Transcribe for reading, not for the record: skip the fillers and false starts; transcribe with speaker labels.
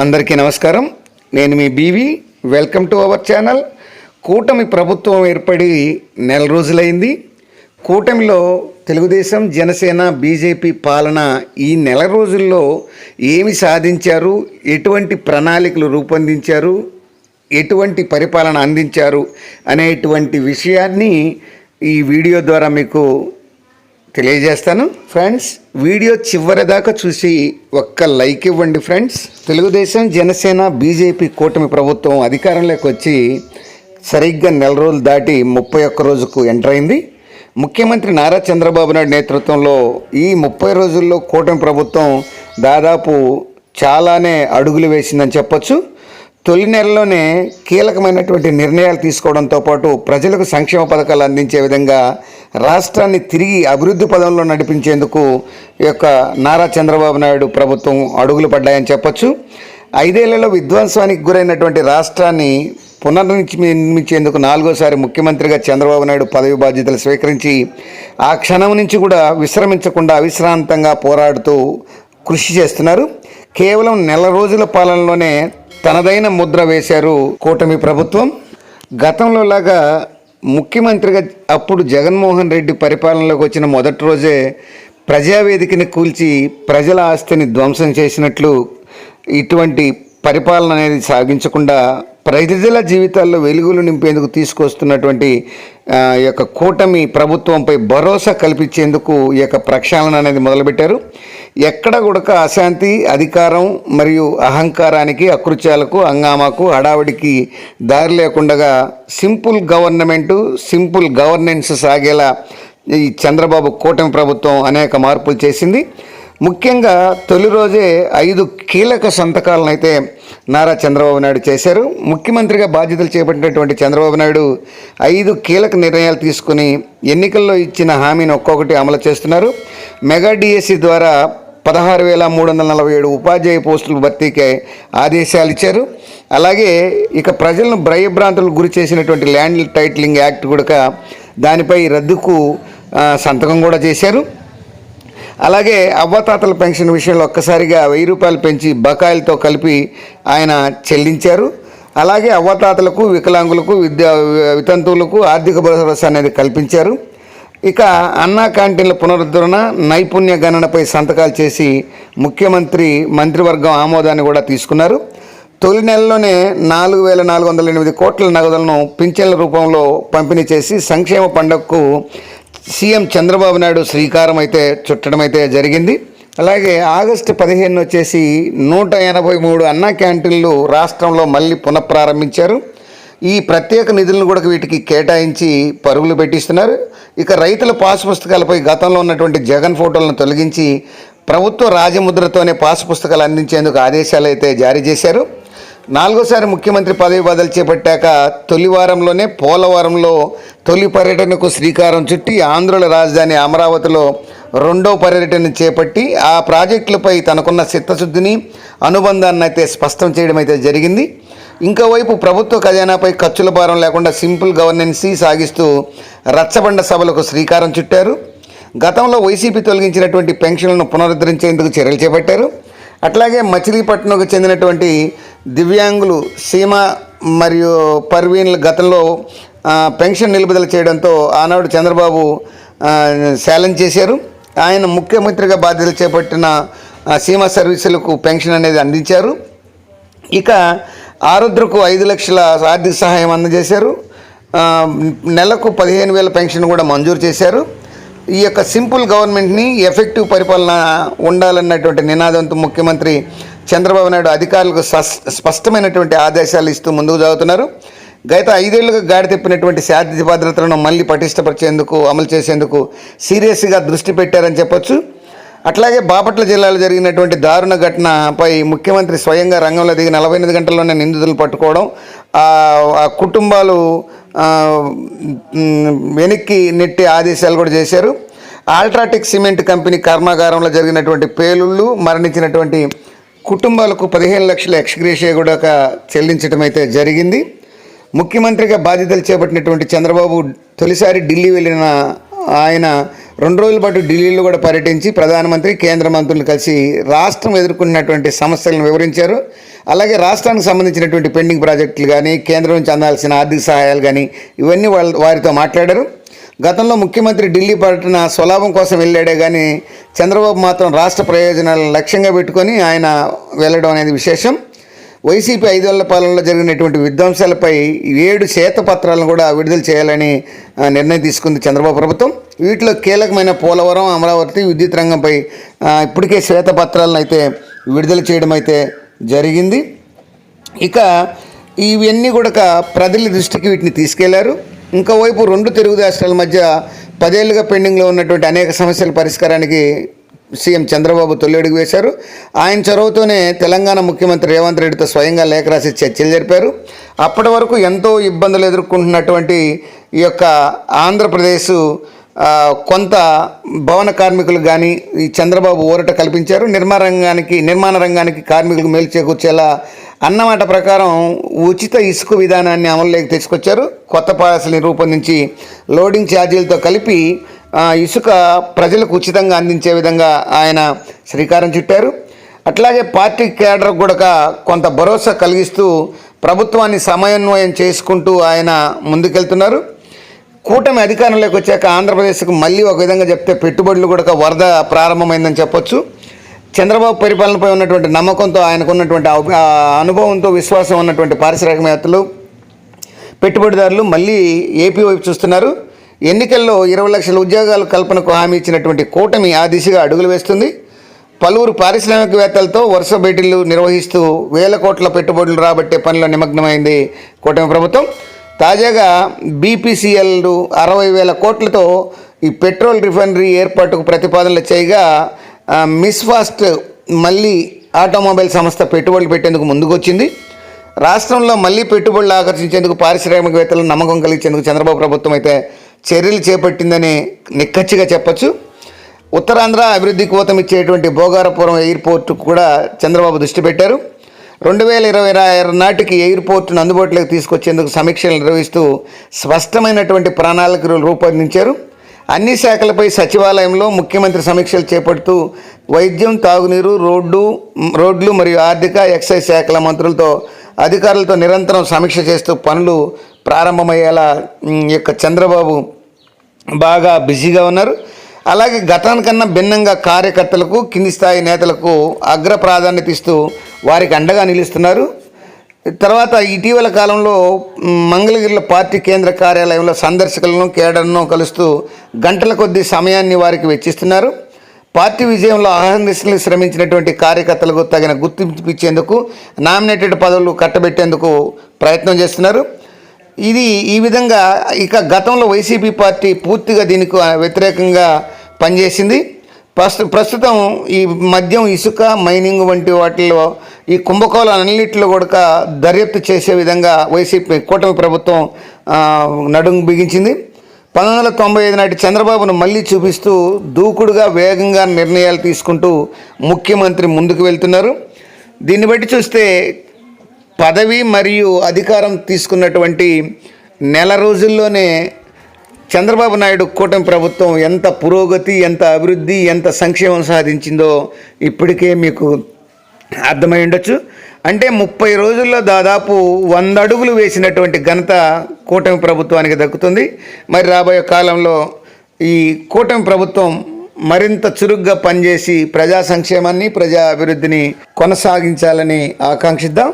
Speaker 1: అందరికీ నమస్కారం. నేను మీ BV. Welcome to our channel. కూటమి ప్రభుత్వం ఏర్పడి నెల రోజులైంది. కూటమిలో తెలుగుదేశం, జనసేన, బీజేపీ పాలన ఈ నెల రోజుల్లో ఏమి సాధించారు, ఎటువంటి ప్రణాళికలు రూపొందించారు, ఎటువంటి పరిపాలన అందించారు అనేటువంటి విషయాన్ని ఈ వీడియో ద్వారా మీకు తెలియజేస్తాను. ఫ్రెండ్స్, వీడియో చివరి దాకా చూసి ఒక్క లైక్ ఇవ్వండి. ఫ్రెండ్స్, తెలుగుదేశం, జనసేన, బీజేపీ కూటమి ప్రభుత్వం అధికారంలోకి వచ్చి సరిగ్గా నెల రోజులు దాటి 31 రోజుకు ఎంటర్ అయింది. ముఖ్యమంత్రి నారా చంద్రబాబు నాయుడు నేతృత్వంలో ఈ 30 రోజుల్లో కూటమి ప్రభుత్వం దాదాపు చాలానే అడుగులు వేసిందని చెప్పొచ్చు. తొలి నెలలోనే కీలకమైనటువంటి నిర్ణయాలు తీసుకోవడంతో పాటు ప్రజలకు సంక్షేమ పథకాలు అందించే విధంగా రాష్ట్రాన్ని తిరిగి అభివృద్ధి పదంలో నడిపించేందుకు ఈ యొక్క నారా చంద్రబాబు నాయుడు ప్రభుత్వం అడుగులు పడ్డాయని చెప్పొచ్చు. 5 ఏళ్లలో విధ్వంసానికి గురైనటువంటి రాష్ట్రాన్ని పునర్నిర్మించేందుకు 4వసారి ముఖ్యమంత్రిగా చంద్రబాబు నాయుడు పదవి బాధ్యతలు స్వీకరించి ఆ క్షణం నుంచి కూడా విశ్రమించకుండా అవిశ్రాంతంగా పోరాడుతూ కృషి చేస్తున్నారు. కేవలం నెల రోజుల పాలనలోనే తనదైన ముద్ర వేశారు కూటమి ప్రభుత్వం. గతంలో లాగా ముఖ్యమంత్రిగా అప్పుడు జగన్మోహన్ రెడ్డి పరిపాలనలోకి వచ్చిన మొదటి రోజే ప్రజావేదికని కూల్చి ప్రజల ఆస్తిని ధ్వంసం చేసినట్లు ఇటువంటి పరిపాలన అనేది సాగించకుండా ప్రజల జీవితాల్లో వెలుగులు నింపేందుకు తీసుకొస్తున్నటువంటి ఈ యొక్క కూటమి ప్రభుత్వంపై భరోసా కల్పించేందుకు ఈ యొక్క ప్రక్షాళన అనేది మొదలుపెట్టారు. ఎక్కడ కూడా అశాంతి, అధికారం మరియు అహంకారానికి, అకృత్యాలకు, హంగామాకు, హడావిడికి దారి లేకుండా సింపుల్ గవర్నమెంటు, సింపుల్ గవర్నెన్స్ సాగేలా ఈ చంద్రబాబు కూటమి ప్రభుత్వం అనేక మార్పులు చేసింది. ముఖ్యంగా తొలి రోజే 5 కీలక సంతకాలను అయితే నారా చంద్రబాబు నాయుడు చేశారు. ముఖ్యమంత్రిగా బాధ్యతలు చేపట్టినటువంటి చంద్రబాబు నాయుడు 5 కీలక నిర్ణయాలు తీసుకుని ఎన్నికల్లో ఇచ్చిన హామీని ఒక్కొక్కటి అమలు చేస్తున్నారు. మెగా డిఎస్సి ద్వారా 16,347 ఉపాధ్యాయ పోస్టుల భర్తీకి ఆదేశాలు ఇచ్చారు. అలాగే ఇక ప్రజలను భయభ్రాంతులకు గురి చేసినటువంటి ల్యాండ్ టైటిలింగ్ యాక్ట్ కూడా దానిపై రద్దుకు సంతకం కూడా చేశారు. అలాగే అవ్వాతాతల పెన్షన్ విషయంలో ఒక్కసారిగా 1000 రూపాయలు పెంచి బకాయిలతో కలిపి ఆయన చెల్లించారు. అలాగే అవ్వాతాతలకు, వికలాంగులకు, వితంతువులకు ఆర్థిక భరోసా అనేది కల్పించారు. ఇక అన్నా క్యాంటీన్ల పునరుద్ధరణ, నైపుణ్య గణనపై సంతకాలు చేసి ముఖ్యమంత్రి మంత్రివర్గం ఆమోదాన్ని కూడా తీసుకున్నారు. తొలి నెలలోనే 4,408 కోట్ల నగదులను పింఛన్ల రూపంలో పంపిణీ చేసి సంక్షేమ పండుగకు సీఎం చంద్రబాబు నాయుడు శ్రీకారం అయితే చుట్టడం అయితే జరిగింది. అలాగే ఆగస్టు 15 వచ్చేసి 183 అన్నా క్యాంటీన్లు రాష్ట్రంలో మళ్ళీ పునఃప్రారంభించారు. ఈ ప్రత్యేక నిధులను కూడా వీటికి కేటాయించి పరుగులు పెట్టిస్తున్నారు. ఇక రైతుల పాస్ పుస్తకాలపై గతంలో ఉన్నటువంటి జగన్ ఫోటోలను తొలగించి ప్రభుత్వ రాజముద్రతోనే పాస్ పుస్తకాలు అందించేందుకు ఆదేశాలు అయితే జారీ చేశారు. 4వసారి ముఖ్యమంత్రి పదవి బదులు చేపట్టాక తొలి వారంలోనే పోలవరంలో తొలి పర్యటనకు శ్రీకారం చుట్టి ఆంధ్రుల రాజధాని అమరావతిలో 2వ పర్యటన చేపట్టి ఆ ప్రాజెక్టులపై తనకున్న చిత్తశుద్ధిని, అనుబంధాన్ని అయితే స్పష్టం చేయడం అయితే జరిగింది. ఇంకోవైపు ప్రభుత్వ ఖజానాపై ఖర్చుల భారం లేకుండా సింపుల్ గవర్నెన్స్ సాగిస్తూ రచ్చబండ సభలకు శ్రీకారం చుట్టారు. గతంలో వైసీపీ తొలగించినటువంటి పెన్షన్లను పునరుద్ధరించేందుకు చర్యలు చేపట్టారు. అట్లాగే మచిలీపట్నంకు చెందినటువంటి దివ్యాంగులు సీమ మరియు పర్వీన్ల గతంలో పెన్షన్ నిలుపుదల చేయడంతో ఆనాడు చంద్రబాబు ఛాలెంజ్ చేశారు. ఆయన ముఖ్యమంత్రిగా బాధ్యతలు చేపట్టిన సీమ సర్వీసులకు పెన్షన్ అనేది అందించారు. ఇక ఆరుద్రకు 5 లక్షల ఆర్థిక సహాయం అందజేశారు. నెలకు 15,000 పెన్షన్ కూడా మంజూరు చేశారు. ఈ యొక్క సింపుల్ గవర్నమెంట్ని ఎఫెక్టివ్ పరిపాలన ఉండాలన్నటువంటి నినాదంతో ముఖ్యమంత్రి చంద్రబాబు నాయుడు అధికారులకు స్పష్టమైనటువంటి ఆదేశాలు ఇస్తూ ముందుకు సాగుతున్నారు. గత 5 ఏళ్లుగా గాడి తెప్పినటువంటి శాంతి భద్రతలను మళ్ళీ పటిష్టపరిచేందుకు, అమలు చేసేందుకు సీరియస్గా దృష్టి పెట్టారని చెప్పొచ్చు. అట్లాగే బాపట్ల జిల్లాలో జరిగినటువంటి దారుణ ఘటనపై ముఖ్యమంత్రి స్వయంగా రంగంలో దిగి 48 గంటల్లోనే నిందితులు పట్టుకోవడం, ఆ కుటుంబాలు వెనక్కి నెట్టి ఆదేశాలు కూడా చేశారు. అల్ట్రాటెక్ సిమెంట్ కంపెనీ కర్మాగారంలో జరిగినటువంటి పేలుళ్ళు, మరణించినటువంటి కుటుంబాలకు 15 లక్షల ఎక్స్గ్రేషియా కూడా చెల్లించడం అయితే జరిగింది. ముఖ్యమంత్రిగా బాధ్యతలు చేపట్టినటువంటి చంద్రబాబు తొలిసారి ఢిల్లీ వెళ్ళిన ఆయన 2 రోజుల పాటు ఢిల్లీలో కూడా పర్యటించి ప్రధానమంత్రి కేంద్ర మంత్రులు కలిసి రాష్ట్రం ఎదుర్కొన్నటువంటి సమస్యలను వివరించారు. అలాగే రాష్ట్రానికి సంబంధించినటువంటి పెండింగ్ ప్రాజెక్టులు కానీ, కేంద్రం నుంచి అందాల్సిన ఆర్థిక సహాయాలు కానీ ఇవన్నీ వారితో మాట్లాడారు. గతంలో ముఖ్యమంత్రి ఢిల్లీ పర్యటన స్వలాభం కోసం వెళ్ళాడే కానీ చంద్రబాబు మాత్రం రాష్ట్ర ప్రయోజనాలను లక్ష్యంగా పెట్టుకొని ఆయన వెళ్ళడం అనేది విశేషం. వైసీపీ 5 ఏళ్ల పాలనలో జరిగినటువంటి విధ్వంసాలపై 7 శ్వేతపత్రాలను కూడా విడుదల చేయాలని నిర్ణయం తీసుకుంది చంద్రబాబు ప్రభుత్వం. వీటిలో కీలకమైన పోలవరం, అమరావతి, విద్యుత్ రంగంపై ఇప్పటికే శ్వేతపత్రాలను అయితే విడుదల చేయడం అయితే జరిగింది. ఇక ఇవన్నీ కూడా ప్రజల దృష్టికి వీటిని తీసుకెళ్లారు. ఇంకోవైపు 2 తెలుగు రాష్ట్రాల మధ్య 10 ఏళ్లుగా పెండింగ్లో ఉన్నటువంటి అనేక సమస్యల పరిష్కారానికి సీఎం చంద్రబాబు తొలిఅడుగు వేశారు. ఆయన చొరవతోనే తెలంగాణ ముఖ్యమంత్రి రేవంత్ రెడ్డితో స్వయంగా లేఖ రాసి చర్చలు జరిపారు. అప్పటి వరకు ఎంతో ఇబ్బందులు ఎదుర్కొంటున్నటువంటి ఈ యొక్క ఆంధ్రప్రదేశ్ కొంత భవన కార్మికులకు కానీ ఈ చంద్రబాబు ఊరట కల్పించారు. నిర్మాణ రంగానికి కార్మికులకు మేలు చేకూర్చేలా అన్నమాట ప్రకారం ఉచిత ఇసుక విధానాన్ని అమలులోకి తెచ్చుకొచ్చారు. కొత్త పాలసీని రూపొందించి లోడింగ్ ఛార్జీలతో కలిపి ఇసుక ప్రజలకు ఉచితంగా అందించే విధంగా ఆయన శ్రీకారం చుట్టారు. అట్లాగే పార్టీ కేడర్ కూడా కొంత భరోసా కలిగిస్తూ ప్రభుత్వాన్ని సమన్వయం చేసుకుంటూ ఆయన ముందుకెళ్తున్నారు. కూటమి అధికారంలోకి వచ్చాక ఆంధ్రప్రదేశ్కు మళ్ళీ ఒక విధంగా చెప్తే పెట్టుబడులు కూడా వరద ప్రారంభమైందని చెప్పొచ్చు. చంద్రబాబు పరిపాలనపై ఉన్నటువంటి నమ్మకంతో, ఆయనకున్నటువంటి అనుభవంతో, విశ్వాసం ఉన్నటువంటి పారిశ్రామికవేత్తలు, పెట్టుబడిదారులు మళ్ళీ ఏపీ వైపు చూస్తున్నారు. ఎన్నికల్లో 20 లక్షల ఉద్యోగాల కల్పనకు హామీ ఇచ్చినటువంటి కూటమి ఆ దిశగా అడుగులు వేస్తుంది. పలువురు పారిశ్రామికవేత్తలతో వరుస భేటీలు నిర్వహిస్తూ 1000 కోట్ల పెట్టుబడులు రాబట్టే పనిలో నిమగ్నమైంది కూటమి ప్రభుత్వం. తాజాగా బీపీసీఎల్ 60,000 కోట్లతో ఈ పెట్రోల్ రిఫైనరీ ఏర్పాటుకు ప్రతిపాదనలు చేయగా మిస్ఫాస్ట్ మళ్ళీ ఆటోమొబైల్ సంస్థ పెట్టుబడులు పెట్టేందుకు ముందుకొచ్చింది. రాష్ట్రంలో మళ్ళీ పెట్టుబడులు ఆకర్షించేందుకు, పారిశ్రామికవేత్తలను నమ్మకం కలిగించేందుకు చంద్రబాబు ప్రభుత్వం అయితే చర్యలు చేపట్టిందని నిక్కచ్చిగా చెప్పచ్చు. ఉత్తరాంధ్ర అభివృద్ధికి ఊతమిచ్చేటువంటి భోగారపురం ఎయిర్పోర్టు కూడా చంద్రబాబు దృష్టి పెట్టారు. 2026 నాటికి ఎయిర్పోర్టును అందుబాటులోకి తీసుకొచ్చేందుకు సమీక్షలు నిర్వహిస్తూ స్పష్టమైనటువంటి ప్రణాళికలు రూపొందించారు. అన్ని శాఖలపై సచివాలయంలో ముఖ్యమంత్రి సమీక్షలు చేపడుతూ వైద్యం, తాగునీరు, రోడ్లు మరియు ఆర్థిక, ఎక్సైజ్ శాఖల మంత్రులతో, అధికారులతో నిరంతరం సమీక్ష చేస్తూ పనులు ప్రారంభమయ్యేలా యొక్క చంద్రబాబు బాగా బిజీగా ఉన్నారు. అలాగే గతానికన్నా భిన్నంగా కార్యకర్తలకు, కింది స్థాయి నేతలకు అగ్ర ప్రాధాన్యత ఇస్తూ వారికి అండగా నిలుస్తున్నారు. తర్వాత ఇటీవల కాలంలో మంగళగిరిలో పార్టీ కేంద్ర కార్యాలయంలో సందర్శకులను, కేడర్ను కలుస్తూ గంటల కొద్దీ సమయాన్ని వారికి వెచ్చిస్తున్నారు. పార్టీ విజయంలో అహర్నిశలు శ్రమించినటువంటి కార్యకర్తలకు తగిన గుర్తింపు ఇచ్చేందుకు, నామినేటెడ్ పదవులు కట్టబెట్టేందుకు ప్రయత్నం చేస్తున్నారు. ఈ విధంగా ఇక గతంలో వైసీపీ పార్టీ పూర్తిగా దీనికి వ్యతిరేకంగా పనిచేసింది. ప్రస్తుతం ఈ మద్యం, ఇసుక, మైనింగ్ వంటి వాటిల్లో ఈ కుంభకోణాలన్నింటిలో కూడా దర్యాప్తు చేసే విధంగా వైసీపీ కూటమి ప్రభుత్వం నడుం బిగించింది. 1995 నాటి చంద్రబాబును మళ్ళీ చూపిస్తూ దూకుడుగా, వేగంగా నిర్ణయాలు తీసుకుంటూ ముఖ్యమంత్రి ముందుకు వెళ్తున్నారు. దీన్ని బట్టి చూస్తే పదవి మరియు అధికారం తీసుకున్నటువంటి నెల రోజుల్లోనే చంద్రబాబు నాయుడు కూటమి ప్రభుత్వం ఎంత పురోగతి, ఎంత అభివృద్ధి, ఎంత సంక్షేమం సాధించిందో ఇప్పటికే మీకు అర్థమై ఉండొచ్చు. అంటే 30 రోజుల్లో దాదాపు 100 అడుగులు వేసినటువంటి ఘనత కూటమి ప్రభుత్వానికి దక్కుతుంది. మరి రాబోయే కాలంలో ఈ కూటమి ప్రభుత్వం మరింత చురుగ్గా పనిచేసి ప్రజా సంక్షేమాన్ని, ప్రజా అభివృద్ధిని కొనసాగించాలని ఆకాంక్షిద్దాం.